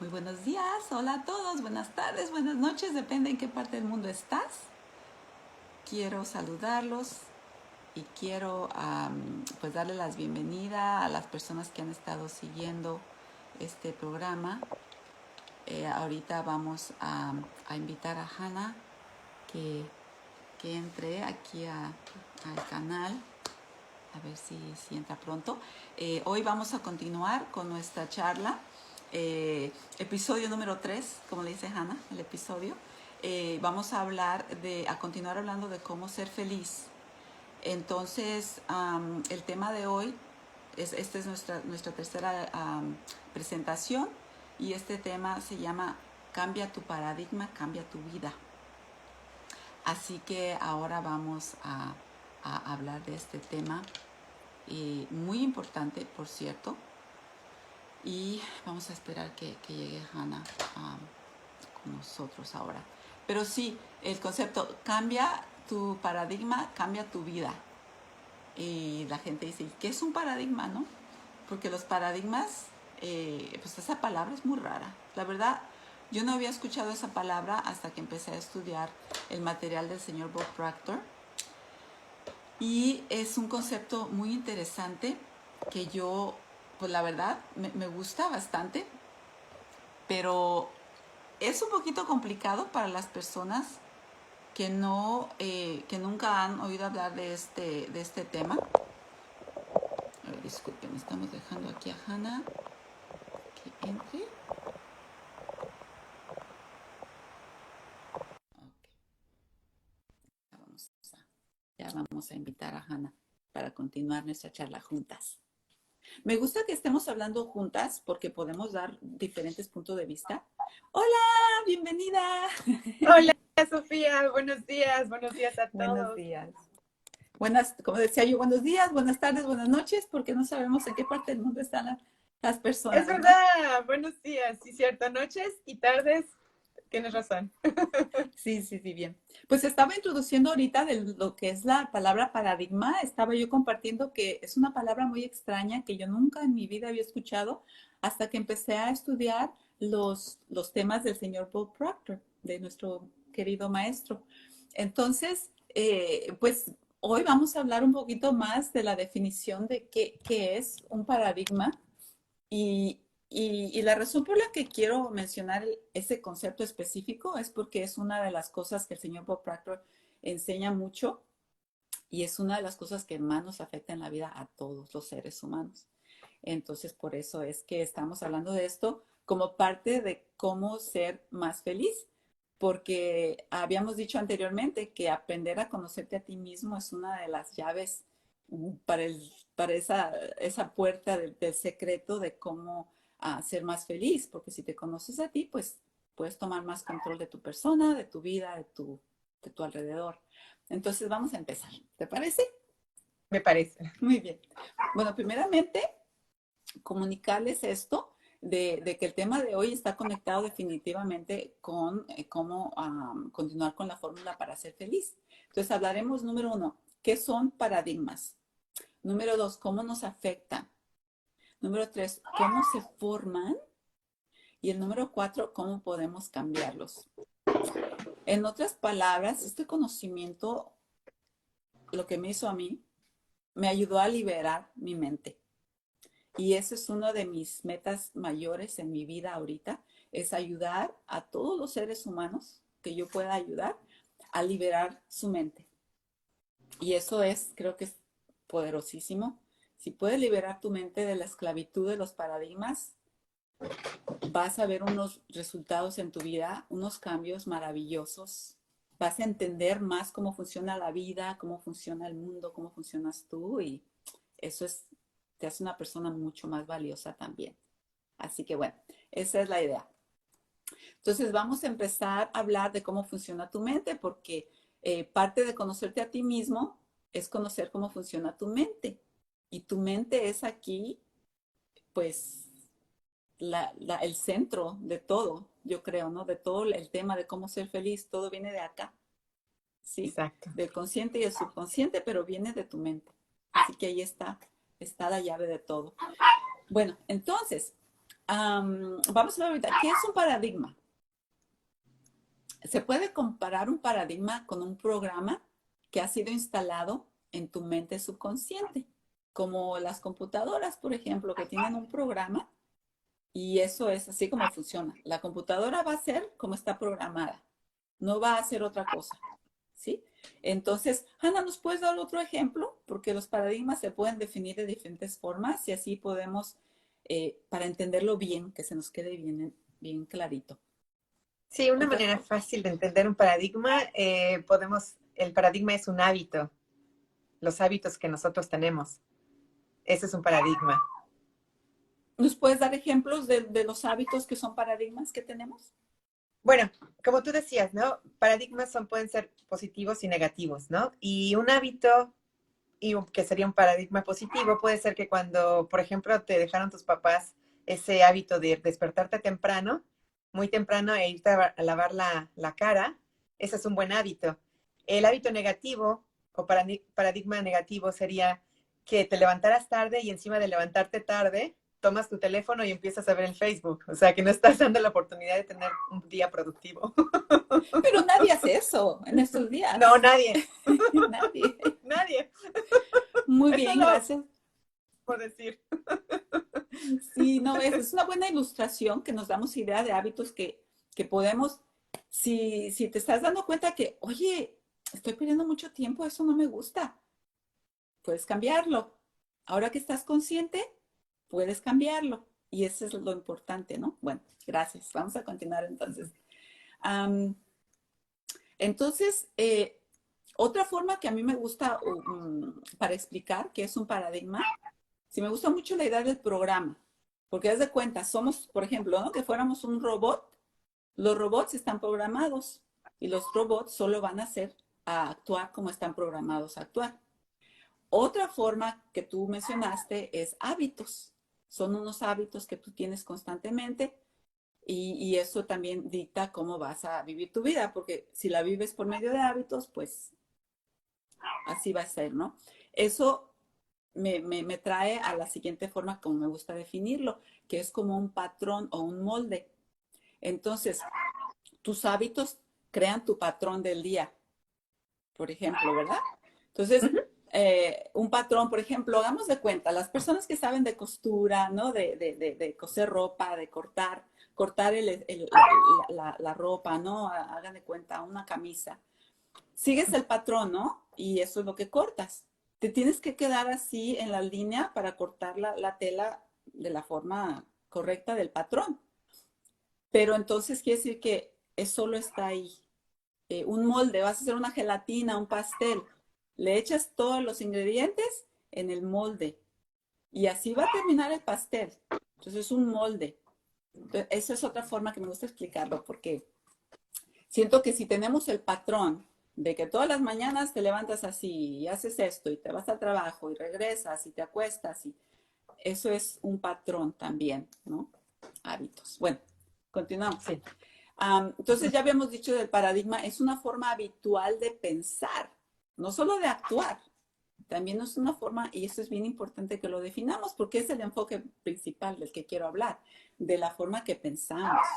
Muy buenos días, hola a todos, buenas tardes, buenas noches, depende en qué parte del mundo estás. Quiero saludarlos y quiero pues darle las bienvenidas a las personas que han estado siguiendo este programa. Ahorita vamos a invitar a Hannah que entre aquí al canal, a ver si entra pronto. Hoy vamos a continuar con nuestra charla. Episodio número 3, como le dice Hannah, el episodio. Vamos a continuar hablando de cómo ser feliz. Entonces, el tema de hoy, esta es nuestra tercera presentación, y este tema se llama Cambia tu paradigma, cambia tu vida. Así que ahora vamos a hablar de este tema, muy importante, por cierto. Y vamos a esperar que llegue Hannah con nosotros ahora. Pero sí, el concepto, cambia tu paradigma, cambia tu vida. Y la gente dice, ¿qué es un paradigma, no? Porque los paradigmas, pues esa palabra es muy rara. La verdad, yo no había escuchado esa palabra hasta que empecé a estudiar el material del señor Bob Proctor. Y es un concepto muy interesante que yo, pues la verdad, me gusta bastante, pero es un poquito complicado para las personas que nunca han oído hablar de este tema. A ver, disculpen, estamos dejando aquí a Hannah que entre. Okay. Ya vamos a invitar a Hannah para continuar nuestra charla juntas. Me gusta que estemos hablando juntas porque podemos dar diferentes puntos de vista. Hola, bienvenida. Hola, Sofía, buenos días a Buenos todos. días. Como decía yo, buenos días, buenas tardes, buenas noches, porque no sabemos en qué parte del mundo están las Es personas, ¿no? verdad, buenos días, sí, cierto, noches y tardes, tienes razón. Sí, bien. Pues estaba introduciendo ahorita de lo que es la palabra paradigma. Estaba yo compartiendo que es una palabra muy extraña que yo nunca en mi vida había escuchado hasta que empecé a estudiar los temas del señor Bob Proctor, de nuestro querido maestro. Entonces, pues hoy vamos a hablar un poquito más de la definición de qué es un paradigma y, y la razón por la que quiero mencionar ese concepto específico es porque es una de las cosas que el señor Bob Proctor enseña mucho, y es una de las cosas que más nos afecta en la vida a todos los seres humanos. Entonces, por eso es que estamos hablando de esto como parte de cómo ser más feliz, porque habíamos dicho anteriormente que aprender a conocerte a ti mismo es una de las llaves para, para esa puerta del secreto de cómo ser más feliz, porque si te conoces a ti, pues puedes tomar más control de tu persona, de tu vida, de tu alrededor. Entonces vamos a empezar, ¿te parece? Me parece. Muy bien. Bueno, primeramente, comunicarles esto de que el tema de hoy está conectado definitivamente con cómo continuar con la fórmula para ser feliz. Entonces hablaremos, número 1, ¿qué son paradigmas? Número 2, ¿cómo nos afectan? Número 3, ¿cómo se forman? Y el número 4, ¿cómo podemos cambiarlos? En otras palabras, este conocimiento, lo que me hizo a mí, me ayudó a liberar mi mente. Y ese es uno de mis metas mayores en mi vida ahorita, es ayudar a todos los seres humanos que yo pueda ayudar a liberar su mente. Y eso creo que es poderosísimo. Si puedes liberar tu mente de la esclavitud de los paradigmas, vas a ver unos resultados en tu vida, unos cambios maravillosos. Vas a entender más cómo funciona la vida, cómo funciona el mundo, cómo funcionas tú, y eso te hace una persona mucho más valiosa también. Así que bueno, esa es la idea. Entonces vamos a empezar a hablar de cómo funciona tu mente, porque parte de conocerte a ti mismo es conocer cómo funciona tu mente. Y tu mente es aquí, pues, el centro de todo, yo creo, ¿no? De todo el tema de cómo ser feliz, todo viene de acá, ¿sí? Exacto. Del consciente y el subconsciente, pero viene de tu mente. Así que ahí está la llave de todo. Bueno, entonces, Vamos a ver ahorita, ¿qué es un paradigma? Se puede comparar un paradigma con un programa que ha sido instalado en tu mente subconsciente, como las computadoras, por ejemplo, que tienen un programa y eso es así como funciona. La computadora va a ser como está programada, no va a hacer otra cosa, ¿sí? Entonces, Hanna, ¿nos puedes dar otro ejemplo? Porque los paradigmas se pueden definir de diferentes formas y así podemos, para entenderlo bien, que se nos quede bien, bien clarito. Sí, una Otra manera forma. fácil de entender un paradigma, el paradigma es un hábito, los hábitos que nosotros tenemos. Ese es un paradigma. ¿Nos puedes dar ejemplos de los hábitos que son paradigmas que tenemos? Bueno, como tú decías, ¿no? Paradigmas pueden ser positivos y negativos, ¿no? Y un hábito que sería un paradigma positivo puede ser que cuando, por ejemplo, te dejaron tus papás ese hábito de despertarte temprano, muy temprano e irte a lavar la cara, ese es un buen hábito. El hábito negativo o paradigma negativo sería que te levantaras tarde y encima de levantarte tarde, tomas tu teléfono y empiezas a ver el Facebook. O sea, que no estás dando la oportunidad de tener un día productivo. Pero nadie hace eso en estos No, días. nadie, Nadie. nadie. Muy Es bien, solo gracias. por decir. Sí, no, es una buena ilustración que nos damos idea de hábitos que podemos, si te estás dando cuenta que, oye, estoy perdiendo mucho tiempo, eso no me gusta, puedes cambiarlo. Ahora que estás consciente, puedes cambiarlo. Y eso es lo importante, ¿no? Bueno, gracias. Vamos a continuar entonces. Am, entonces, otra forma que a mí me gusta para explicar qué es un paradigma, si me gusta mucho la idea del programa, porque haz de cuenta, somos, por ejemplo, ¿no? Que fuéramos un robot, los robots están programados y los robots solo van a hacer a actuar como están programados a actuar. Otra forma que tú mencionaste es hábitos. Son unos hábitos que tú tienes constantemente y eso también dicta cómo vas a vivir tu vida, porque si la vives por medio de hábitos, pues así va a ser, ¿no? Eso me trae a la siguiente forma como me gusta definirlo, que es como un patrón o un molde. Entonces, tus hábitos crean tu patrón del día, por ejemplo, ¿verdad? Entonces, Ujú. un patrón, por ejemplo, hagamos de cuenta, las personas que saben de costura, ¿no? De coser ropa, de cortar la ropa, ¿no? Hagan de cuenta una camisa. Sigues el patrón, ¿no? Y eso es lo que cortas. Te tienes que quedar así en la línea para cortar la tela de la forma correcta del patrón. Pero entonces quiere decir que es solo está ahí. Un molde, vas a hacer una gelatina, un pastel. Le echas todos los ingredientes en el molde y así va a terminar el pastel. Entonces es un molde. Entonces, esa es otra forma que me gusta explicarlo porque siento que si tenemos el patrón de que todas las mañanas te levantas así y haces esto y te vas al trabajo y regresas y te acuestas y eso es un patrón también, ¿no? Hábitos. Bueno, continuamos. Sí. Entonces ya habíamos dicho del paradigma, es una forma habitual de pensar, no solo de actuar, también es una forma, y eso es bien importante que lo definamos, porque es el enfoque principal del que quiero hablar, de la forma que pensamos.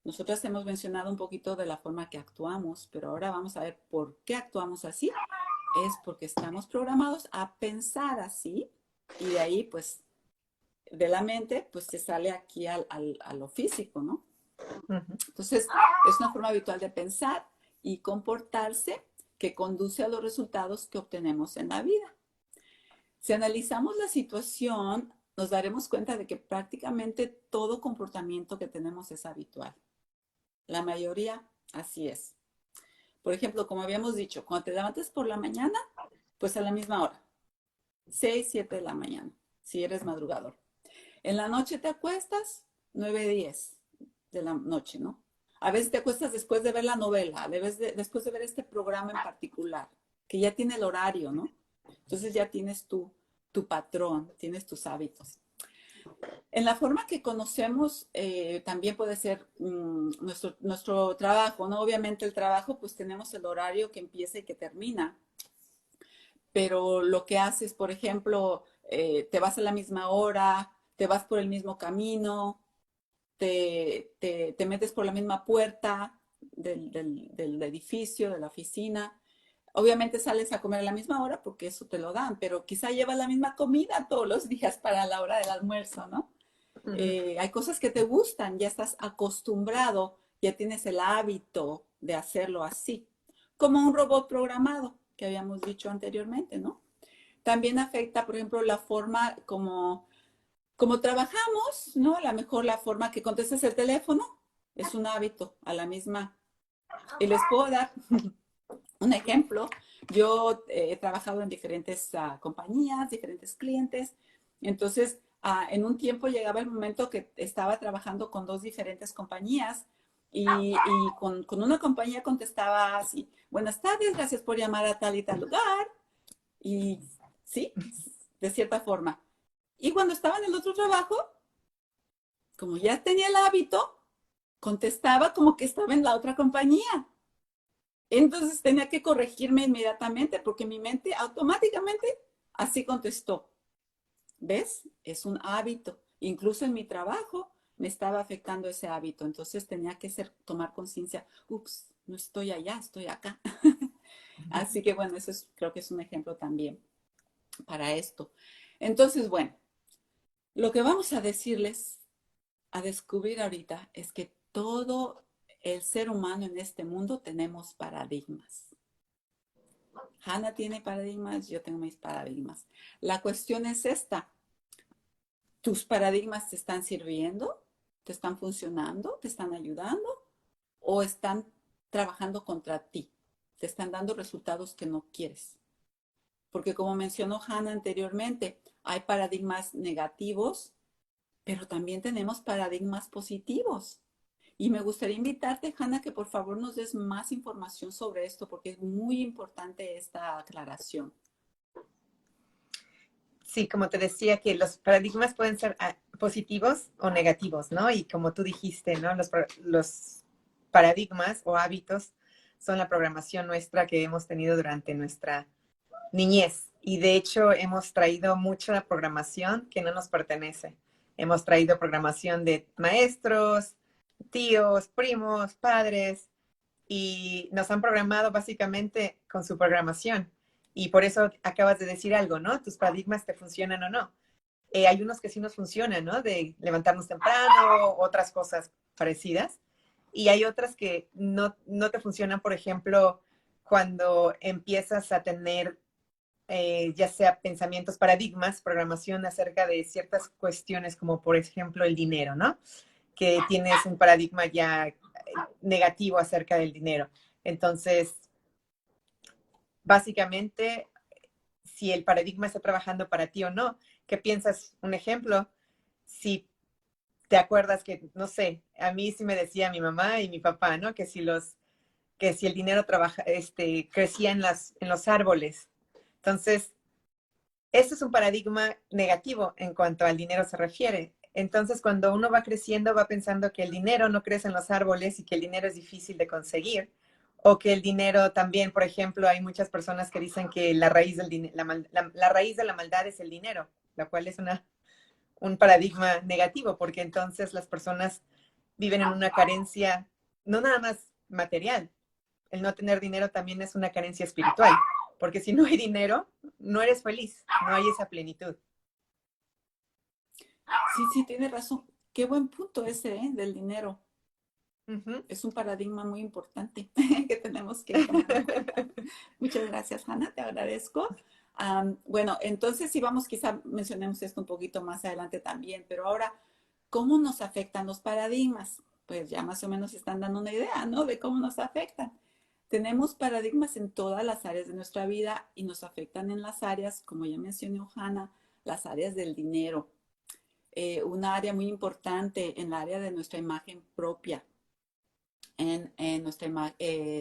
Nosotros hemos mencionado un poquito de la forma que actuamos, pero ahora vamos a ver por qué actuamos así. Es porque estamos programados a pensar así, y de ahí, pues, de la mente, pues se sale aquí a lo físico, ¿no? Ujú. Entonces, es una forma habitual de pensar y comportarse que conduce a los resultados que obtenemos en la vida. Si analizamos la situación, nos daremos cuenta de que prácticamente todo comportamiento que tenemos es habitual. La mayoría así es. Por ejemplo, como habíamos dicho, cuando te levantes por la mañana, pues a la misma hora, 6, 7 de la mañana, si eres madrugador. En la noche te acuestas 9, 10 de la noche, ¿no? A veces te acuestas después de ver la novela, después de ver este programa en particular, que ya tiene el horario, ¿no? Entonces ya tienes tu patrón, tienes tus hábitos. En la forma que conocemos, también puede ser nuestro trabajo, ¿no? Obviamente el trabajo, pues tenemos el horario que empieza y que termina, pero lo que haces, por ejemplo, te vas a la misma hora, te vas por el mismo camino, te metes por la misma puerta del edificio, de la oficina. Obviamente sales a comer a la misma hora porque eso te lo dan, pero quizá llevas la misma comida todos los días para la hora del almuerzo, ¿no? Ujú. Hay cosas que te gustan, ya estás acostumbrado, ya tienes el hábito de hacerlo así, como un robot programado que habíamos dicho anteriormente, ¿no? También afecta, por ejemplo, la forma como trabajamos, ¿no? A lo mejor la forma que contestas el teléfono es un hábito a la misma. Y les puedo dar un ejemplo. Yo he trabajado en diferentes compañías, diferentes clientes. Entonces, en un tiempo llegaba el momento que estaba trabajando con dos diferentes compañías y con una compañía contestaba así, buenas tardes, gracias por llamar a tal y tal lugar. Y sí, de cierta forma. Y cuando estaba en el otro trabajo, como ya tenía el hábito, contestaba como que estaba en la otra compañía. Entonces tenía que corregirme inmediatamente porque mi mente automáticamente así contestó. ¿Ves? Es un hábito. Incluso en mi trabajo me estaba afectando ese hábito. Entonces tenía que tomar conciencia. Ups, no estoy allá, estoy acá. Así que bueno, creo que es un ejemplo también para esto. Entonces, bueno, lo que vamos a decirles, a descubrir ahorita, es que todo el ser humano en este mundo tenemos paradigmas. Hannah tiene paradigmas, yo tengo mis paradigmas. La cuestión es esta. ¿Tus paradigmas te están sirviendo? ¿Te están funcionando? ¿Te están ayudando? ¿O están trabajando contra ti? ¿Te están dando resultados que no quieres? Porque como mencionó Hannah anteriormente, hay paradigmas negativos, pero también tenemos paradigmas positivos. Y me gustaría invitarte, Hannah, que por favor nos des más información sobre esto, porque es muy importante esta aclaración. Sí, como te decía, que los paradigmas pueden ser positivos o negativos, ¿no? Y como tú dijiste, ¿no? Los paradigmas o hábitos son la programación nuestra que hemos tenido durante nuestra niñez. Y de hecho hemos traído mucha programación que no nos pertenece. Hemos traído programación de maestros, tíos, primos, padres, y nos han programado básicamente con su programación. Y por eso acabas de decir algo, ¿no? Tus paradigmas te funcionan o no. Hay unos que sí nos funcionan, ¿no? De levantarnos temprano, otras cosas parecidas. Y hay otras que no te funcionan, por ejemplo, cuando empiezas a tener ya sea pensamientos, paradigmas, programación acerca de ciertas cuestiones, como por ejemplo el dinero, ¿no? Que tienes un paradigma ya negativo acerca del dinero. Entonces, básicamente, si el paradigma está trabajando para ti o no, ¿qué piensas? Un ejemplo, si te acuerdas que, no sé, a mí sí me decía mi mamá y mi papá, ¿no? Que si el dinero crecía en los árboles. Entonces, este es un paradigma negativo en cuanto al dinero se refiere. Entonces, cuando uno va creciendo, va pensando que el dinero no crece en los árboles y que el dinero es difícil de conseguir, o que el dinero también, por ejemplo, hay muchas personas que dicen que la raíz, la raíz de la maldad es el dinero, lo cual es un paradigma negativo, porque entonces las personas viven en una carencia, no nada más material, el no tener dinero también es una carencia espiritual, porque si no hay dinero, no eres feliz, no hay esa plenitud. Sí, sí, tiene razón. Qué buen punto ese, ¿eh? Del dinero. Ujú. Es un paradigma muy importante que tenemos que tomar en cuenta. Muchas gracias, Hannah, te agradezco. Bueno, entonces si vamos, quizá mencionemos esto un poquito más adelante también, pero ahora, ¿cómo nos afectan los paradigmas? Pues ya más o menos están dando una idea, ¿no? De cómo nos afectan. Tenemos paradigmas en todas las áreas de nuestra vida y nos afectan en las áreas, como ya mencionó Hannah, las áreas del dinero. Una área muy importante en la área de nuestra imagen propia, en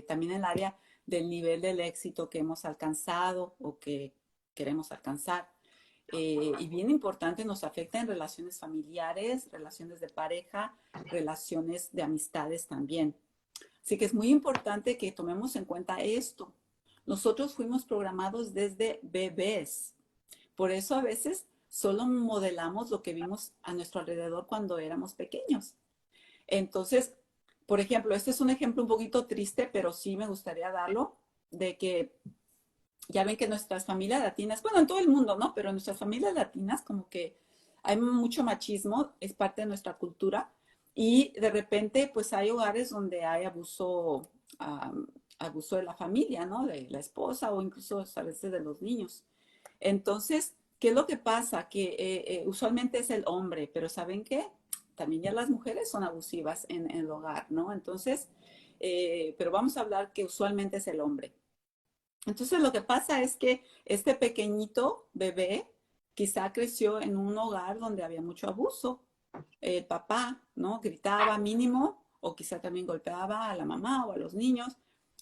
también en el área del nivel del éxito que hemos alcanzado o que queremos alcanzar. Y bien importante, nos afecta en relaciones familiares, relaciones de pareja, relaciones de amistades también. Así que es muy importante que tomemos en cuenta esto. Nosotros fuimos programados desde bebés. Por eso a veces solo modelamos lo que vimos a nuestro alrededor cuando éramos pequeños. Entonces, por ejemplo, este es un ejemplo un poquito triste, pero sí me gustaría darlo, de que ya ven que nuestras familias latinas, bueno, en todo el mundo, ¿no? Pero en nuestras familias latinas como que hay mucho machismo, es parte de nuestra cultura y de repente pues hay hogares donde hay abuso, abuso de la familia, ¿no? De la esposa o incluso a veces de los niños. Entonces, ¿qué es lo que pasa? Que usualmente es el hombre, pero ¿saben qué? También ya las mujeres son abusivas en el hogar, ¿no? Entonces, pero vamos a hablar que usualmente es el hombre. Entonces lo que pasa es que este pequeñito bebé quizá creció en un hogar donde había mucho abuso. El papá, ¿no? Gritaba mínimo o quizá también golpeaba a la mamá o a los niños.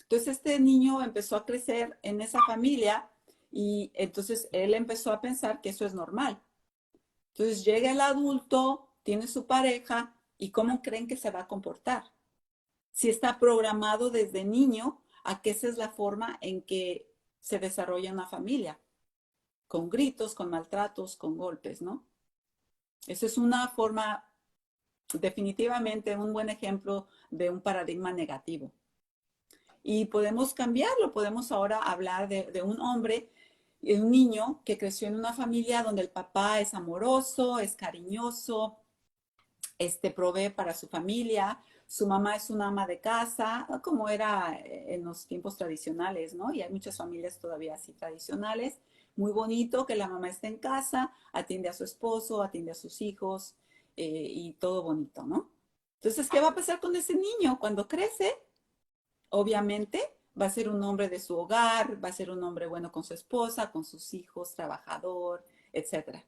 Entonces este niño empezó a crecer en esa familia y entonces él empezó a pensar que eso es normal. Entonces llega el adulto, tiene su pareja y ¿cómo creen que se va a comportar? Si está programado desde niño a que esa es la forma en que se desarrolla una familia, con gritos, con maltratos, con golpes, ¿no? Esa es una forma, definitivamente un buen ejemplo de un paradigma negativo. Y podemos cambiarlo, podemos ahora hablar de un hombre, de un niño que creció en una familia donde el papá es amoroso, es cariñoso, provee para su familia, su mamá es una ama de casa, como era en los tiempos tradicionales, ¿no? Y hay muchas familias todavía así tradicionales. Muy bonito que la mamá esté en casa, atiende a su esposo, atiende a sus hijos y todo bonito, ¿no? Entonces, ¿qué va a pasar con ese niño cuando crece? Obviamente va a ser un hombre de su hogar, va a ser un hombre bueno con su esposa, con sus hijos, trabajador, etcétera.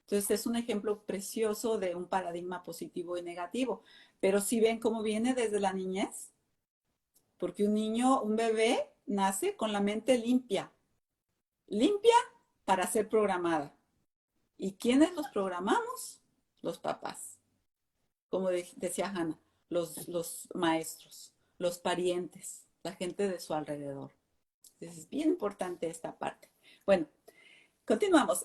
Entonces es un ejemplo precioso de un paradigma positivo y negativo. Pero si ven cómo viene desde la niñez, porque un niño, un bebé, nace con la mente limpia, limpia para ser programada. ¿Y quiénes los programamos? Los papás, como decía Hannah, los maestros, los parientes, la gente de su alrededor. Entonces es bien importante esta parte. Bueno, continuamos.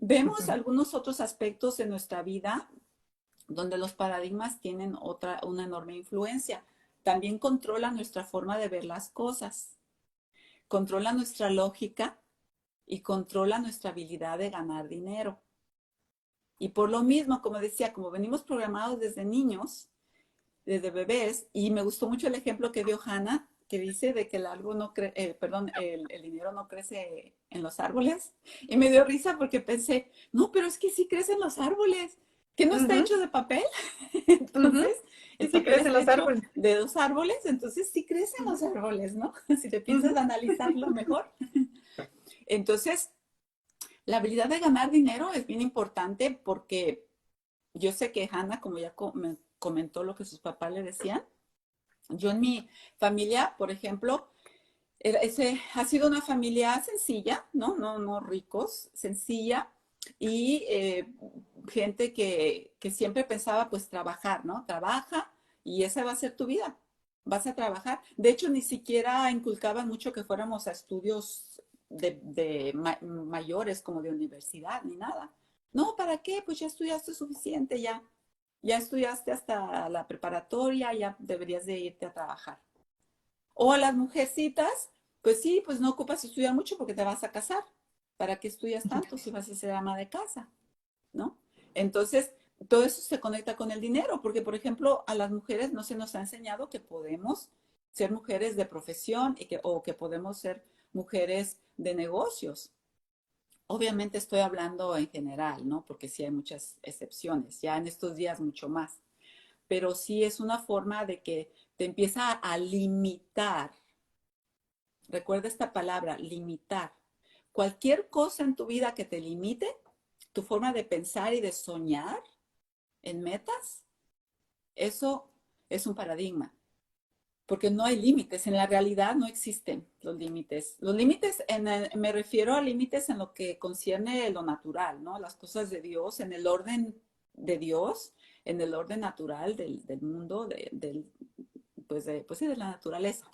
Vemos algunos otros aspectos en nuestra vida donde los paradigmas tienen una enorme influencia. También controla nuestra forma de ver las cosas, controla nuestra lógica y controla nuestra habilidad de ganar dinero. Y por lo mismo, como decía, como venimos programados desde niños, desde bebés, y me gustó mucho el ejemplo que dio Hannah, que dice de que el árbol no perdón, el dinero no crece en los árboles. Y me dio risa porque pensé, no, pero es que sí crecen los árboles, que no está Ujú, hecho de papel. ujú. Entonces, el Sí, papel crecen está los hecho árboles. de dos árboles, entonces sí crecen Ujú, los árboles, ¿no? Si te piensas ujú, analizarlo mejor. Entonces, la habilidad de ganar dinero es bien importante porque yo sé que Hannah, como ya me comentó lo que sus papás le decían, yo en mi familia, por ejemplo, ha sido una familia sencilla, ¿no? No ricos, sencilla y gente que siempre pensaba pues trabajar, ¿no? Trabaja y esa va a ser tu vida, vas a trabajar. De hecho, ni siquiera inculcaban mucho que fuéramos a estudios mayores como de universidad ni nada. No, ¿para qué? Pues ya estudiaste suficiente, ya estudiaste hasta la preparatoria, ya deberías de irte a trabajar. O a las mujercitas, pues sí, pues no ocupas estudiar mucho porque te vas a casar. ¿Para qué estudias tanto si vas a ser ama de casa? ¿No? Entonces, todo eso se conecta con el dinero, porque, por ejemplo, a las mujeres no se nos ha enseñado que podemos ser mujeres de profesión o que podemos ser mujeres de negocios. Obviamente estoy hablando en general, ¿no? Porque sí hay muchas excepciones, ya en estos días mucho más. Pero sí es una forma de que te empieza a limitar. Recuerda esta palabra, limitar. Cualquier cosa en tu vida que te limite, tu forma de pensar y de soñar en metas, eso es un paradigma, porque no hay límites. En la realidad no existen los límites. Los límites, me refiero a límites en lo que concierne lo natural, ¿no? Las cosas de Dios, en el orden de Dios, en el orden natural del mundo, pues sí, de la naturaleza.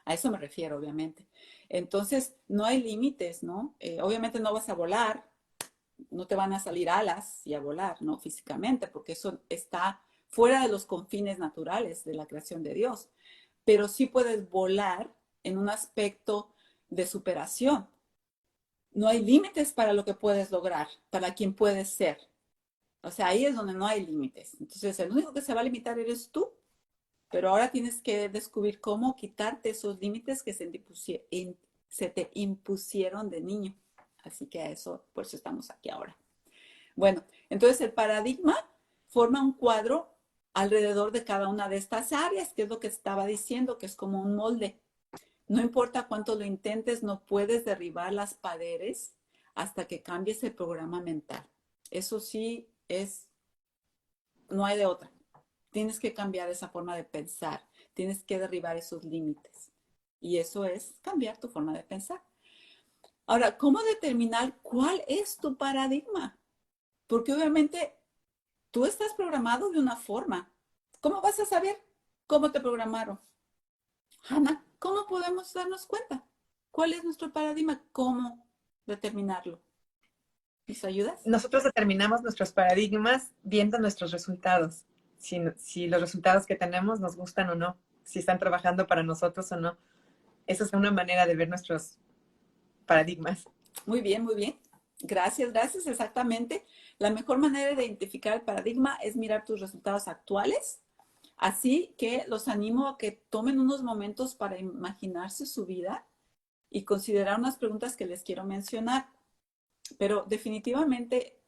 A eso me refiero, obviamente. Entonces, no hay límites, ¿no? Obviamente no vas a volar, no te van a salir alas y a volar, ¿no? Físicamente, porque eso está fuera de los confines naturales de la creación de Dios. Pero sí puedes volar en un aspecto de superación. No hay límites para lo que puedes lograr, para quien puedes ser. O sea, ahí es donde no hay límites. Entonces, el único que se va a limitar eres tú. Pero ahora tienes que descubrir cómo quitarte esos límites que se te impusieron de niño. Así que a eso, por eso estamos aquí ahora. Bueno, entonces el paradigma forma un cuadro alrededor de cada una de estas áreas, que es lo que estaba diciendo, que es como un molde. No importa cuánto lo intentes, no puedes derribar las paredes hasta que cambies el programa mental. Eso sí es, no hay de otra. Tienes que cambiar esa forma de pensar, tienes que derribar esos límites. Y eso es cambiar tu forma de pensar. Ahora, ¿cómo determinar cuál es tu paradigma? Porque obviamente tú estás programado de una forma. ¿Cómo vas a saber cómo te programaron? Hanna, ¿cómo podemos darnos cuenta? ¿Cuál es nuestro paradigma? ¿Cómo determinarlo? ¿Nos ayudas? Nosotros determinamos nuestros paradigmas viendo nuestros resultados. Si los resultados que tenemos nos gustan o no, si están trabajando para nosotros o no. Esa es una manera de ver nuestros paradigmas. Muy bien, muy bien. Gracias, gracias. Exactamente. La mejor manera de identificar el paradigma es mirar tus resultados actuales. Así que los animo a que tomen unos momentos para imaginarse su vida y considerar unas preguntas que les quiero mencionar. Pero definitivamente,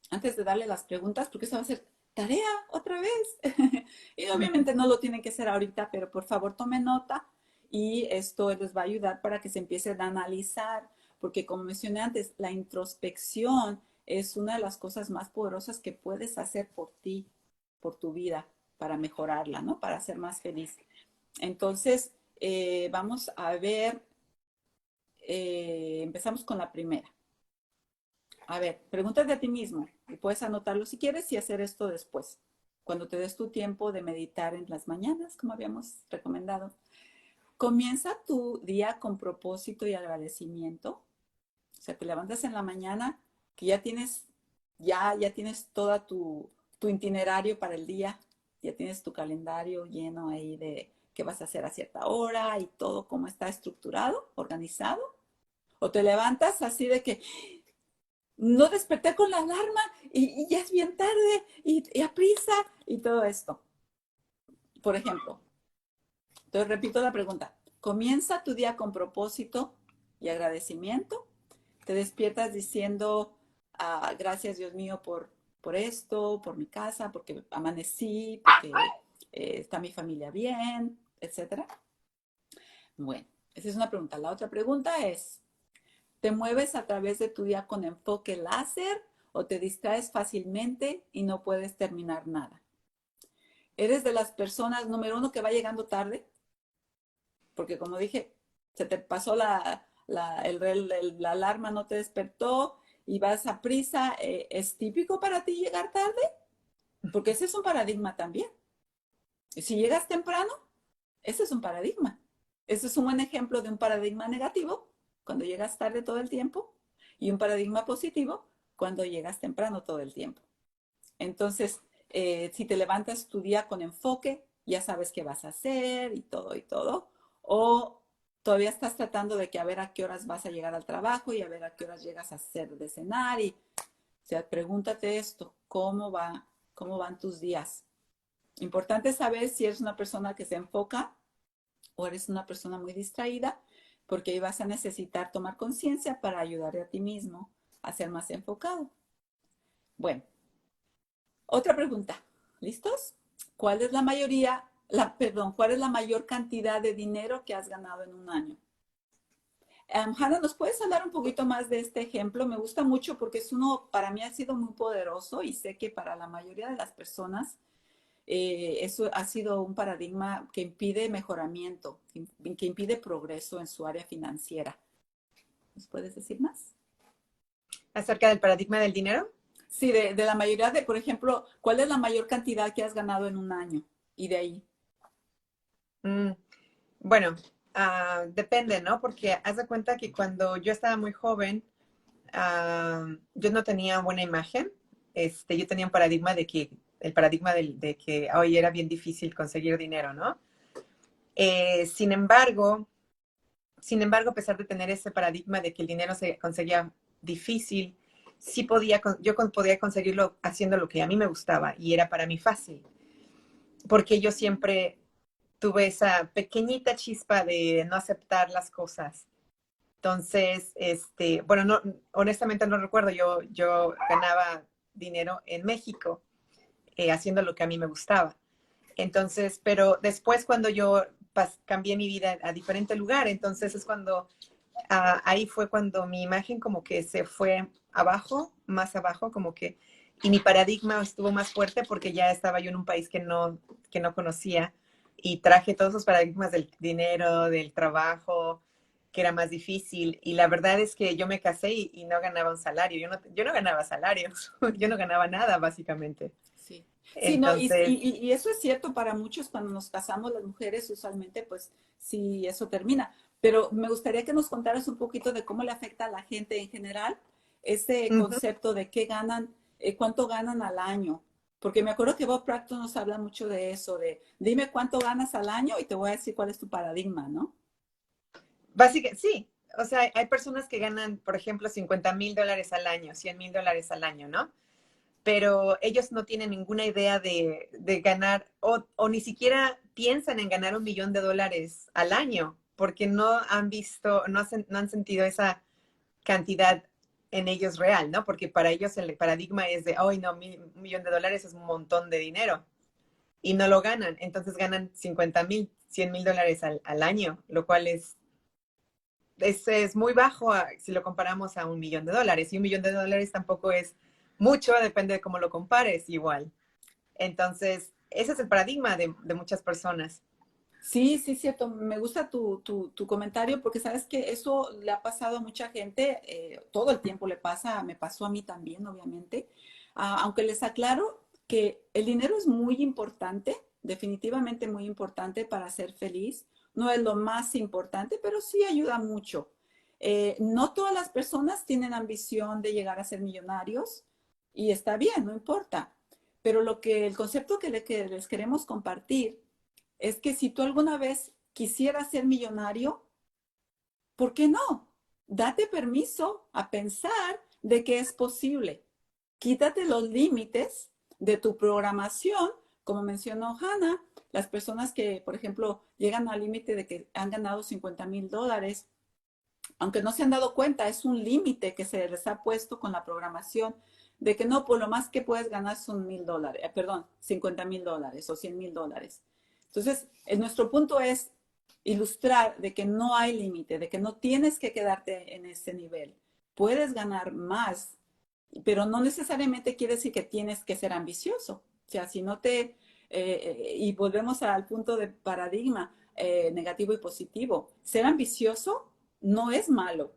antes de darle las preguntas, porque eso va a ser tarea otra vez. Y obviamente no lo tienen que hacer ahorita, pero por favor tomen nota y esto les va a ayudar para que se empiecen a analizar, porque como mencioné antes, la introspección es una de las cosas más poderosas que puedes hacer por ti, por tu vida, para mejorarla, ¿no? Para ser más feliz. Entonces, vamos a ver, empezamos con la primera. A ver, pregúntate a ti mismo y puedes anotarlo si quieres y hacer esto después, cuando te des tu tiempo de meditar en las mañanas, como habíamos recomendado. Comienza tu día con propósito y agradecimiento. O sea, te levantas en la mañana que ya tienes toda tu itinerario para el día, ya tienes tu calendario lleno ahí de qué vas a hacer a cierta hora y todo cómo está estructurado, organizado. O te levantas así de que no desperté con la alarma y ya es bien tarde y a prisa y todo esto. Por ejemplo, te repito la pregunta. Comienza tu día con propósito y agradecimiento. Te despiertas diciendo, gracias Dios mío por esto, por mi casa, porque amanecí, porque está mi familia bien, etcétera. Bueno, esa es una pregunta. La otra pregunta es, ¿te mueves a través de tu día con enfoque láser o te distraes fácilmente y no puedes terminar nada? ¿Eres de las personas, número uno, que va llegando tarde? Porque como dije, se te pasó la alarma, no te despertó y vas a prisa. ¿Es típico para ti llegar tarde? Porque ese es un paradigma también. Y si llegas temprano, ese es un paradigma. Ese es un buen ejemplo de un paradigma negativo, cuando llegas tarde todo el tiempo, y un paradigma positivo, cuando llegas temprano todo el tiempo. Entonces, si te levantas tu día con enfoque, ya sabes qué vas a hacer y todo, o todavía estás tratando de que a ver a qué horas vas a llegar al trabajo y a ver a qué horas llegas a hacer de cenar y, o sea, pregúntate esto, cómo van tus días? Importante saber si eres una persona que se enfoca o eres una persona muy distraída, porque ahí vas a necesitar tomar conciencia para ayudarte a ti mismo a ser más enfocado. Bueno, otra pregunta. ¿Listos? ¿Cuál es la mayor cantidad de dinero que has ganado en un año? Hannah, ¿nos puedes hablar un poquito más de este ejemplo? Me gusta mucho porque para mí ha sido muy poderoso y sé que para la mayoría de las personas eso ha sido un paradigma que impide mejoramiento, que impide progreso en su área financiera. ¿Nos puedes decir más? ¿Acerca del paradigma del dinero? Sí, de la mayoría por ejemplo, ¿cuál es la mayor cantidad que has ganado en un año? Y de ahí. Mm, bueno, depende, ¿no? Porque haz de cuenta que cuando yo estaba muy joven, yo no tenía buena imagen. Yo tenía un paradigma de que, el paradigma de que hoy era bien difícil conseguir dinero, ¿no? Sin embargo, a pesar de tener ese paradigma de que el dinero se conseguía difícil, sí podía, yo podía conseguirlo haciendo lo que a mí me gustaba y era para mí fácil, porque yo siempre tuve esa pequeñita chispa de no aceptar las cosas. Entonces, bueno, no, honestamente no recuerdo, yo ganaba dinero en México haciendo lo que a mí me gustaba. Entonces, pero después cuando yo cambié mi vida a diferente lugar, entonces es cuando, ahí fue cuando mi imagen como que se fue abajo, más abajo, como que, y mi paradigma estuvo más fuerte porque ya estaba yo en un país que no conocía y traje todos esos paradigmas del dinero, del trabajo, que era más difícil. Y la verdad es que yo me casé y no ganaba un salario, yo no ganaba salarios, yo no ganaba nada básicamente. Sí, sí, no, Entonces, y eso es cierto para muchos cuando nos casamos las mujeres, usualmente, pues sí, eso termina. Pero me gustaría que nos contaras un poquito de cómo le afecta a la gente en general ese ujú. concepto de qué ganan, cuánto ganan al año. Porque me acuerdo que Bob Proctor nos habla mucho de eso, de dime cuánto ganas al año y te voy a decir cuál es tu paradigma, ¿no? Básicamente, sí. O sea, hay personas que ganan, por ejemplo, $50,000 al año, $100,000 al año, ¿no? Pero ellos no tienen ninguna idea de ganar o ni siquiera piensan en ganar $1,000,000 al año porque no han visto, no han sentido esa cantidad en ellos real, ¿no? Porque para ellos el paradigma es de, hoy no, $1,000,000 es un montón de dinero y no lo ganan. Entonces ganan 50,000, $100,000 al año, lo cual es muy bajo si lo comparamos a $1,000,000. Y $1,000,000 tampoco es mucho, depende de cómo lo compares igual. Entonces, ese es el paradigma de muchas personas. Sí, sí, cierto. Me gusta tu comentario porque sabes que eso le ha pasado a mucha gente, todo el tiempo le pasa, me pasó a mí también, obviamente. Aunque les aclaro que el dinero es muy importante, definitivamente muy importante para ser feliz. No es lo más importante, pero sí ayuda mucho. No todas las personas tienen ambición de llegar a ser millonarios y está bien, no importa. Pero el concepto que les queremos compartir es que si tú alguna vez quisieras ser millonario, ¿por qué no? Date permiso a pensar de que es posible. Quítate los límites de tu programación, como mencionó Hannah, las personas que, por ejemplo, llegan al límite de que han ganado $50,000, aunque no se han dado cuenta, es un límite que se les ha puesto con la programación de que no, por lo más que puedes ganar son $1,000, perdón, $50,000 o $100,000. Entonces, nuestro punto es ilustrar de que no hay límite, de que no tienes que quedarte en ese nivel. Puedes ganar más, pero no necesariamente quiere decir que tienes que ser ambicioso. O sea, si no y volvemos al punto de paradigma negativo y positivo, ser ambicioso no es malo.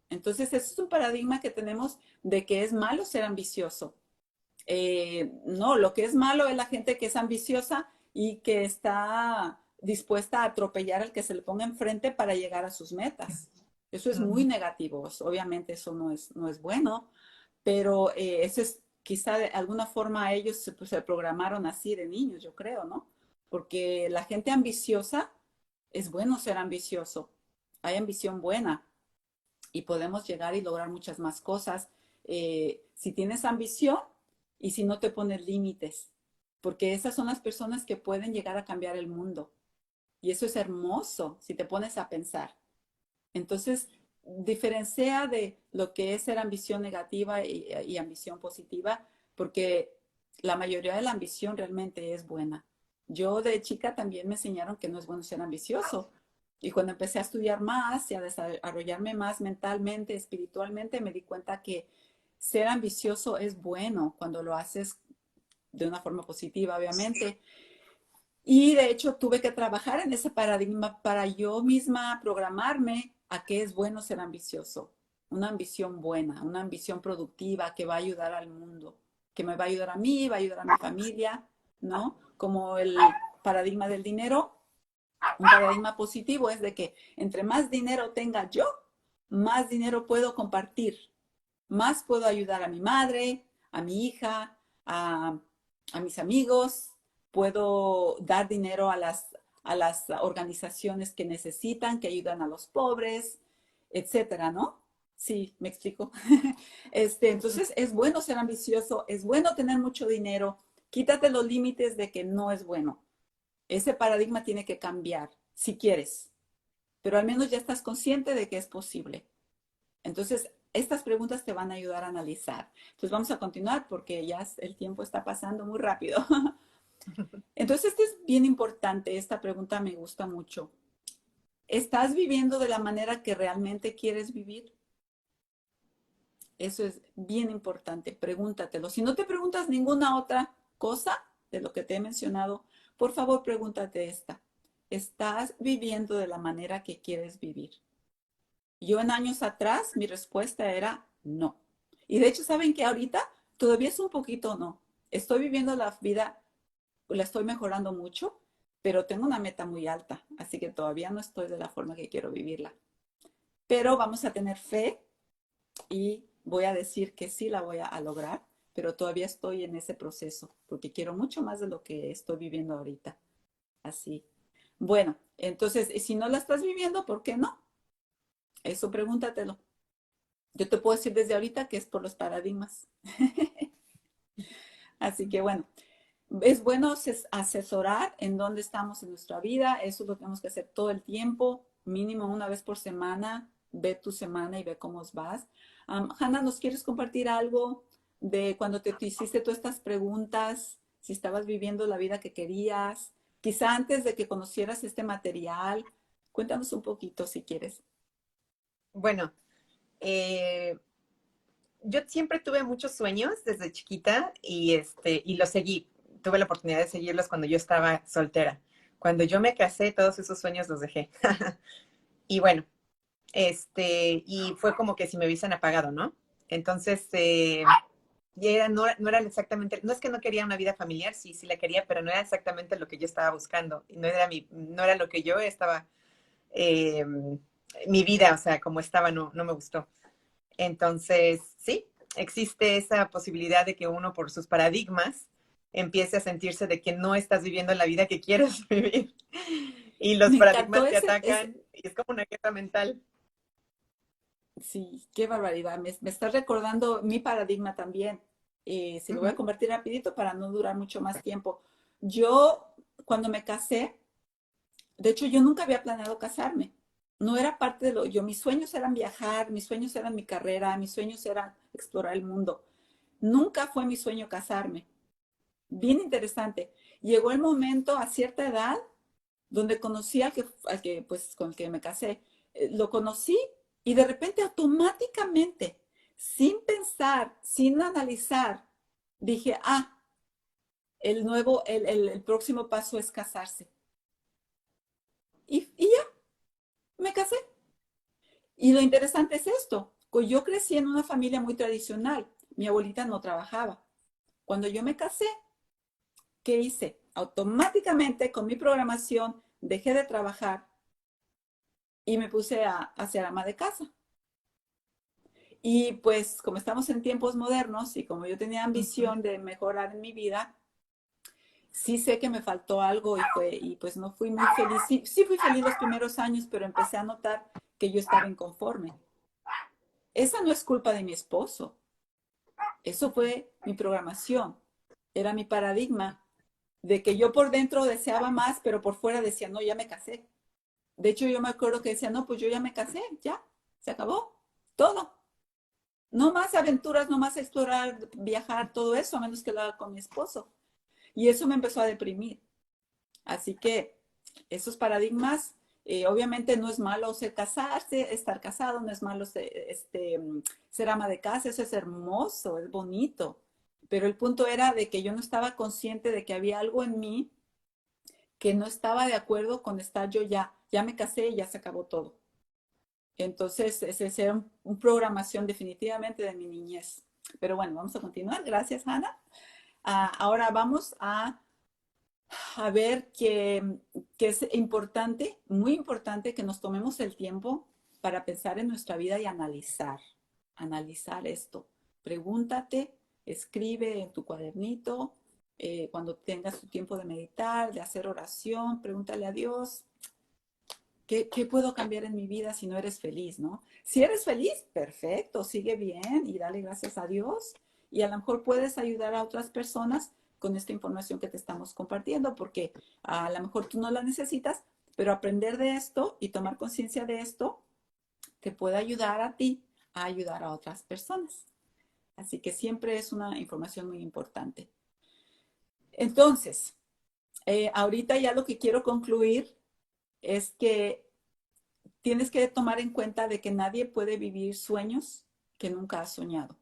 Entonces, ese es un paradigma que tenemos de que es malo ser ambicioso. No, lo que es malo es la gente que es ambiciosa y que está dispuesta a atropellar al que se le ponga enfrente para llegar a sus metas. Eso es muy Ujú. negativo. Obviamente eso no es bueno, pero eso es quizá de alguna forma ellos se programaron así de niños, yo creo, ¿no? Porque la gente ambiciosa, es bueno ser ambicioso. Hay ambición buena y podemos llegar y lograr muchas más cosas si tienes ambición y si no te pones límites, porque esas son las personas que pueden llegar a cambiar el mundo. Y eso es hermoso si te pones a pensar. Entonces, diferencia de lo que es ser ambición negativa y ambición positiva, porque la mayoría de la ambición realmente es buena. Yo de chica también me enseñaron que no es bueno ser ambicioso. Y cuando empecé a estudiar más y a desarrollarme más mentalmente, espiritualmente, me di cuenta que ser ambicioso es bueno cuando lo haces de una forma positiva, obviamente. Y de hecho tuve que trabajar en ese paradigma para yo misma programarme a qué es bueno ser ambicioso. Una ambición buena, una ambición productiva que va a ayudar al mundo, que me va a ayudar a mí, va a ayudar a mi familia, ¿no? Como el paradigma del dinero, un paradigma positivo es de que entre más dinero tenga yo, más dinero puedo compartir. más puedo ayudar a mi madre, a mi hija, a mis amigos, puedo dar dinero a las organizaciones que necesitan, que ayudan a los pobres, etcétera, ¿no? Sí, me explico. Entonces, es bueno ser ambicioso, es bueno tener mucho dinero. Quítate los límites de que no es bueno. Ese paradigma tiene que cambiar, si quieres, pero al menos ya estás consciente de que es posible. Entonces, estas preguntas te van a ayudar a analizar. Entonces, vamos a continuar porque ya el tiempo está pasando muy rápido. Entonces, este es bien importante. Esta pregunta me gusta mucho. ¿Estás viviendo de la manera que realmente quieres vivir? Eso es bien importante. Pregúntatelo. Si no te preguntas ninguna otra cosa de lo que te he mencionado, por favor, pregúntate esta. ¿Estás viviendo de la manera que quieres vivir? Yo en años atrás, mi respuesta era no. Y de hecho, ¿saben que ahorita todavía es un poquito no? Estoy viviendo la vida, la estoy mejorando mucho, pero tengo una meta muy alta, así que todavía no estoy de la forma que quiero vivirla. Pero vamos a tener fe y voy a decir que sí la voy a lograr, pero todavía estoy en ese proceso, porque quiero mucho más de lo que estoy viviendo ahorita. Así. Bueno, entonces, si no la estás viviendo, ¿por qué no? Eso pregúntatelo. Yo te puedo decir desde ahorita que es por los paradigmas. Así que bueno, es bueno asesorar en dónde estamos en nuestra vida. Eso lo tenemos que hacer todo el tiempo, mínimo una vez por semana. Ve tu semana y ve cómo vas. Hanna, ¿nos quieres compartir algo de cuando te hiciste todas estas preguntas? Si estabas viviendo la vida que querías, quizá antes de que conocieras este material. Cuéntanos un poquito si quieres. Bueno, eh, yo siempre tuve muchos sueños desde chiquita y los seguí. Tuve la oportunidad de seguirlos cuando yo estaba soltera. Cuando yo me casé, todos esos sueños los dejé. Y bueno, y fue como que si me hubiesen apagado, ¿no? Entonces, no era exactamente, no es que no quería una vida familiar, sí, sí la quería, pero no era exactamente lo que yo estaba buscando. No era lo que yo estaba, eh, mi vida, o sea, como estaba, no me gustó. Entonces, sí, existe esa posibilidad de que uno por sus paradigmas empiece a sentirse de que no estás viviendo la vida que quieres vivir. Y los Me encantó paradigmas te ese, atacan y es como una guerra mental. sí, qué barbaridad. Me estás recordando mi paradigma también. Se lo voy a Ujú. convertir rapidito para no durar mucho más tiempo. Yo, cuando me casé, de hecho, yo nunca había planeado casarme. No era parte de mis sueños eran viajar, mis sueños eran mi carrera, mis sueños eran explorar el mundo. Nunca fue mi sueño casarme. Bien interesante. Llegó el momento a cierta edad donde conocí pues, con el que me casé. Lo conocí y de repente automáticamente, sin pensar, sin analizar, dije, el próximo paso es casarse. Y ya, me casé. Y lo interesante es esto, pues yo crecí en una familia muy tradicional. Mi abuelita no trabajaba. Cuando yo me casé, ¿qué hice? Automáticamente con mi programación dejé de trabajar y me puse a ser ama de casa. Y pues como estamos en tiempos modernos y como yo tenía Ujú. ambición de mejorar en mi vida, sí sé que me faltó algo y pues no fui muy feliz. Sí, sí fui feliz los primeros años, pero empecé a notar que yo estaba inconforme. Esa no es culpa de mi esposo. Eso fue mi programación. Era mi paradigma de que yo por dentro deseaba más, pero por fuera decía, no, ya me casé. De hecho, yo me acuerdo que decía, no, pues yo ya me casé, ya, se acabó, todo. No más aventuras, no más explorar, viajar, todo eso, a menos que lo haga con mi esposo. Y eso me empezó a deprimir. Así que esos paradigmas, obviamente no es malo ser casarse, estar casado, no es malo ser ama de casa, eso es hermoso, es bonito. Pero el punto era de que yo no estaba consciente de que había algo en mí que no estaba de acuerdo con estar yo ya me casé y ya se acabó todo. Entonces, ese era un programación definitivamente de mi niñez. Pero bueno, vamos a continuar. Gracias, Hannah. Ahora vamos a ver que es importante, muy importante, que nos tomemos el tiempo para pensar en nuestra vida y analizar. analizar esto. Pregúntate, escribe en tu cuadernito, cuando tengas tu tiempo de meditar, de hacer oración, pregúntale a Dios, ¿qué puedo cambiar en mi vida si no eres feliz, no? Si eres feliz, perfecto, sigue bien y dale gracias a Dios. Y a lo mejor puedes ayudar a otras personas con esta información que te estamos compartiendo, porque a lo mejor tú no la necesitas, pero aprender de esto y tomar conciencia de esto te puede ayudar a ti a ayudar a otras personas. Así que siempre es una información muy importante. Entonces, ahorita ya lo que quiero concluir es que tienes que tomar en cuenta de que nadie puede vivir sueños que nunca has soñado.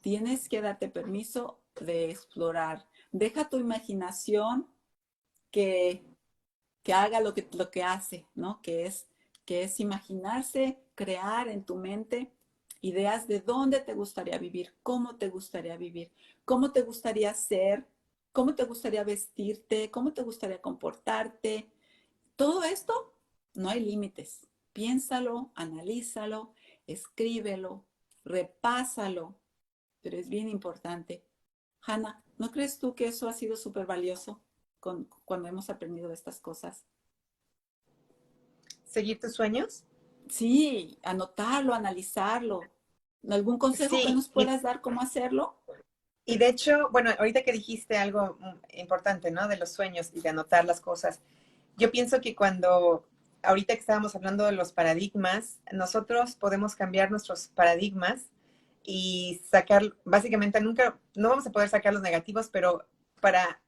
Tienes que darte permiso de explorar. Deja tu imaginación que, que haga lo que hace, ¿no? Que es imaginarse, crear en tu mente ideas de dónde te gustaría vivir, cómo te gustaría ser, cómo te gustaría vestirte, cómo te gustaría comportarte. Todo esto, no hay límites. Piénsalo, analízalo, escríbelo, repásalo, pero es bien importante. Hanna, ¿no crees tú que eso ha sido súper valioso cuando hemos aprendido de estas cosas? ¿Seguir tus sueños? Sí, anotarlo, analizarlo. ¿Algún consejo que Sí, nos puedas dar cómo hacerlo? y de hecho, bueno, ahorita que dijiste algo importante, ¿no? De los sueños y de anotar las cosas. Yo pienso que ahorita que estábamos hablando de los paradigmas, nosotros podemos cambiar nuestros paradigmas y sacar, básicamente nunca, no vamos a poder sacar los negativos, pero para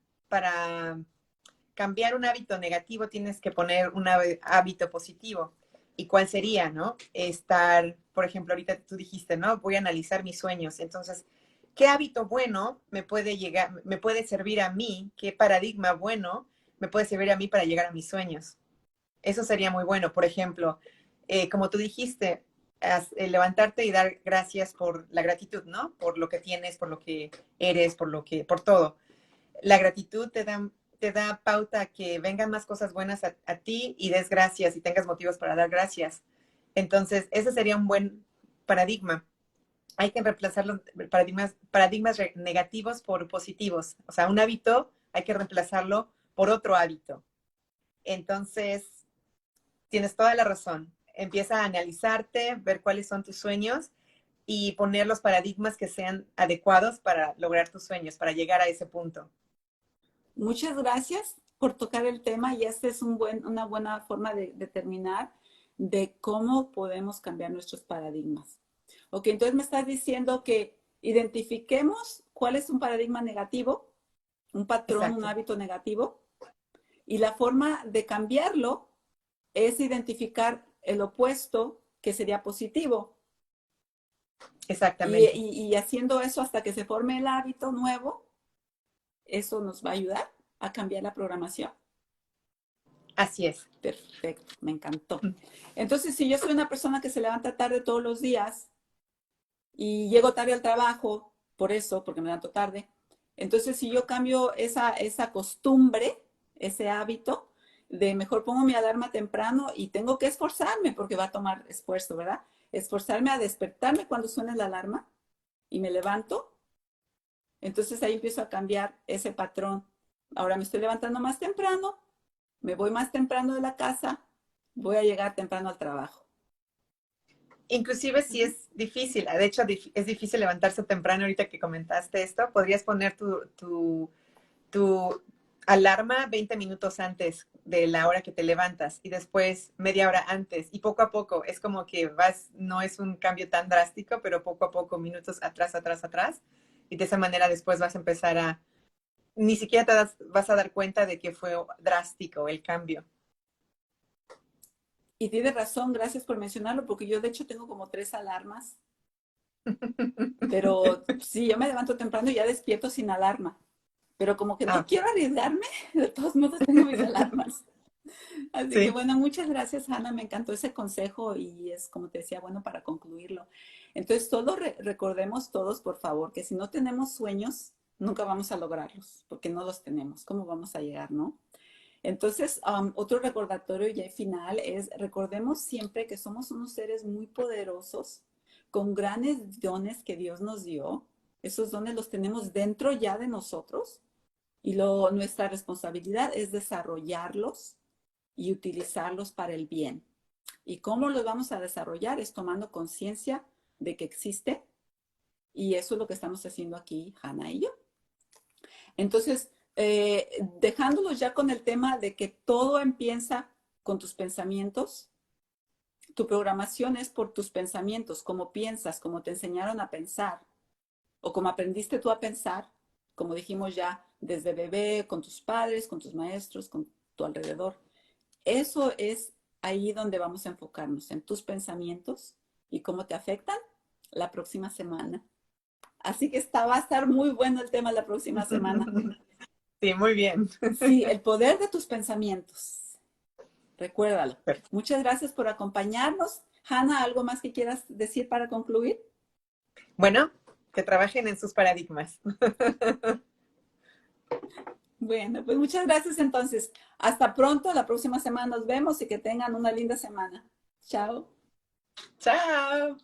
cambiar un hábito negativo tienes que poner un hábito positivo. ¿Y cuál sería, no? Estar, por ejemplo, ahorita tú dijiste, ¿no? Voy a analizar mis sueños. Entonces, ¿qué hábito bueno me puede servir a mí? ¿Qué paradigma bueno me puede servir a mí para llegar a mis sueños? Eso sería muy bueno. Por ejemplo, como tú dijiste, levantarte y dar gracias por la gratitud, ¿no? Por lo que tienes, por lo que eres, por todo. La gratitud te da pauta a que vengan más cosas buenas a ti y des gracias y tengas motivos para dar gracias. Entonces, ese sería un buen paradigma. Hay que reemplazar los paradigmas negativos por positivos. O sea, un hábito hay que reemplazarlo por otro hábito. Entonces, tienes toda la razón. Empieza a analizarte, ver cuáles son tus sueños y poner los paradigmas que sean adecuados para lograr tus sueños, para llegar a ese punto. Muchas gracias por tocar el tema y esta es una buena forma de terminar de cómo podemos cambiar nuestros paradigmas. Ok, entonces me estás diciendo que identifiquemos cuál es un paradigma negativo, un patrón, un Exacto, hábito negativo, y la forma de cambiarlo es identificar el opuesto, que sería positivo. exactamente. Y haciendo eso hasta que se forme el hábito nuevo, eso nos va a ayudar a cambiar la programación. Así es. Perfecto, me encantó. Entonces, si yo soy una persona que se levanta tarde todos los días y llego tarde al trabajo, por eso, porque me levanto tarde, entonces si yo cambio esa costumbre, ese hábito, de mejor pongo mi alarma temprano y tengo que esforzarme, porque va a tomar esfuerzo, ¿verdad? Esforzarme a despertarme cuando suene la alarma y me levanto, entonces ahí empiezo a cambiar ese patrón. Ahora me estoy levantando más temprano, me voy más temprano de la casa, voy a llegar temprano al trabajo. Inclusive si Ujú. es difícil, de hecho es difícil levantarse temprano ahorita que comentaste esto, podrías poner tu alarma 20 minutos antes de la hora que te levantas y después media hora antes y poco a poco es como que no es un cambio tan drástico, pero poco a poco, minutos atrás, atrás, atrás y de esa manera después vas a empezar ni siquiera vas a dar cuenta de que fue drástico el cambio. Y tienes razón, gracias por mencionarlo, porque yo de hecho tengo como 3 alarmas, pero sí, yo me levanto temprano y ya despierto sin alarma, pero como que Ah, no ok. quiero arriesgarme, de todos modos tengo mis alarmas. Así que Sí, bueno, muchas gracias, Ana, me encantó ese consejo y es, como te decía, bueno para concluirlo. Entonces, recordemos todos, por favor, que si no tenemos sueños, nunca vamos a lograrlos, porque no los tenemos. ¿Cómo vamos a llegar, no? Entonces, otro recordatorio ya final es, recordemos siempre que somos unos seres muy poderosos, con grandes dones que Dios nos dio. Esos dones los tenemos dentro ya de nosotros y nuestra responsabilidad es desarrollarlos y utilizarlos para el bien. ¿Y cómo los vamos a desarrollar? Es tomando conciencia de que existe, y eso es lo que estamos haciendo aquí, Hannah y yo. Entonces, dejándolos ya con el tema de que todo empieza con tus pensamientos. Tu programación es por tus pensamientos, cómo piensas, cómo te enseñaron a pensar, o cómo aprendiste tú a pensar, como dijimos ya, desde bebé, con tus padres, con tus maestros, con tu alrededor. Eso es ahí donde vamos a enfocarnos, en tus pensamientos y cómo te afectan la próxima semana. Así que va a estar muy bueno el tema la próxima semana. Sí, muy bien. Sí, el poder de tus pensamientos. Recuérdalo. Muchas gracias por acompañarnos. Hannah, ¿algo más que quieras decir para concluir? Bueno, que trabajen en sus paradigmas. Bueno, pues muchas gracias entonces. Hasta pronto, la próxima semana nos vemos y que tengan una linda semana. Chao. Chao.